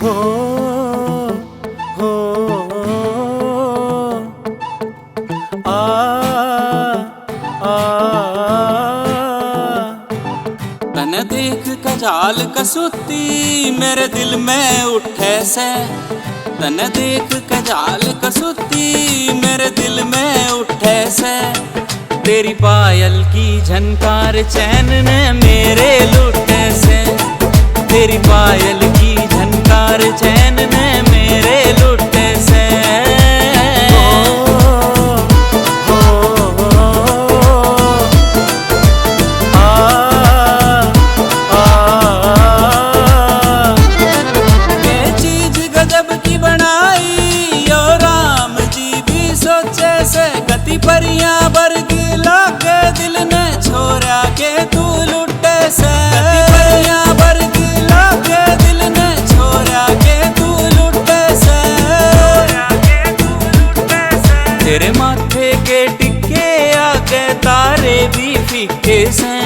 हो हो आ आ तने देख कजाल कसुती मेरे दिल में उठे से। तने देख कजाल कसुती मेरे दिल में उठे से। तेरी पायल की झनकार चैन ने मेरे लुटे से। तेरी पायल की झनकार चैन ने मेरे लुटे से। ये चीज गजब की बनाई यो राम जी भी सोचे से। गति परियां बरगी लागे दिल ने छोड़ा के तू लुटे से। गति परियां बरगी लागे दिल ने छोड़ा के तू लुटे से। तेरे माथे के टिक्के आगे तारे भी फीके से।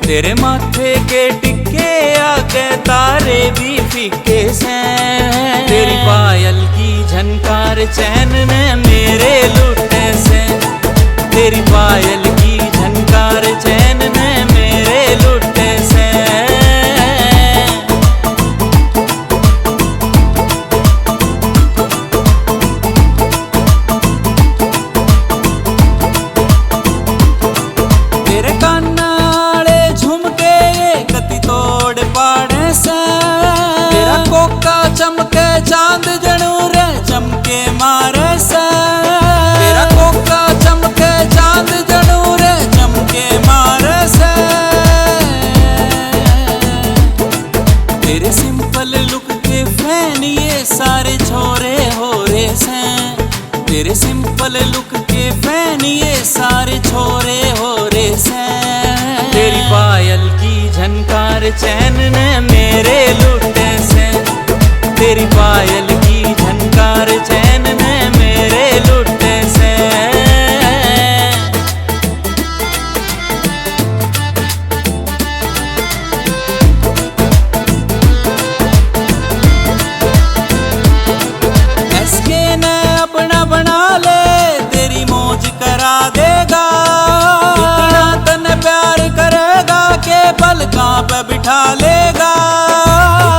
तेरे माथे के टिक्के आगे तारे भी फीके से। तेरी पायल की झनकार चैन ने मेरे लुटे से। तेरी पायल की झनकार चैन ने मेरे लुटे से। तेरे कानाले झुमके गति तोड़ पाड़े से। तेरा कोका चमके चांद जणू रे चमके मारे से। तेरा कोका चमके चांद जणू रे चमके मारे से। तेरे सिंपल लुक के फैन ये सारे छोरे हो रे से। तेरे सिंपल लुक के फैन ये सारे छोरे हो रे से। तेरी पायल की झनकार चैन ने मेरे लुटे से। तेरी पायल की झनकार चैन ने मेरे लुटे से। एसके ने अपना बना ले तेरी मौज करा देगा। इतना तने प्यार करेगा के पलकां पे बिठा लेगा।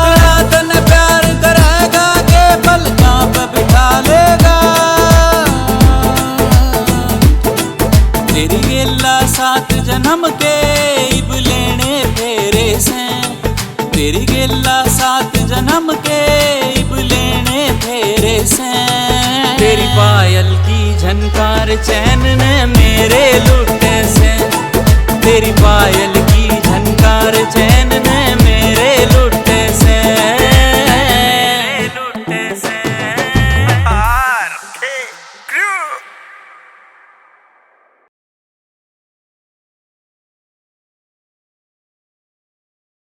इतना तने प्यार करेगा के पलकां पे बिठा लेगा। तेरी गेला 7 जन्म के इब लेने फेरे से। तेरी गेला 7 जन्म के इब लेने फेरे से। तेरी पायल की झनकार चैन ने मेरे लुटे से। तेरी पायल की झनकार चैन ने मेरे लुटे से। लुटे से।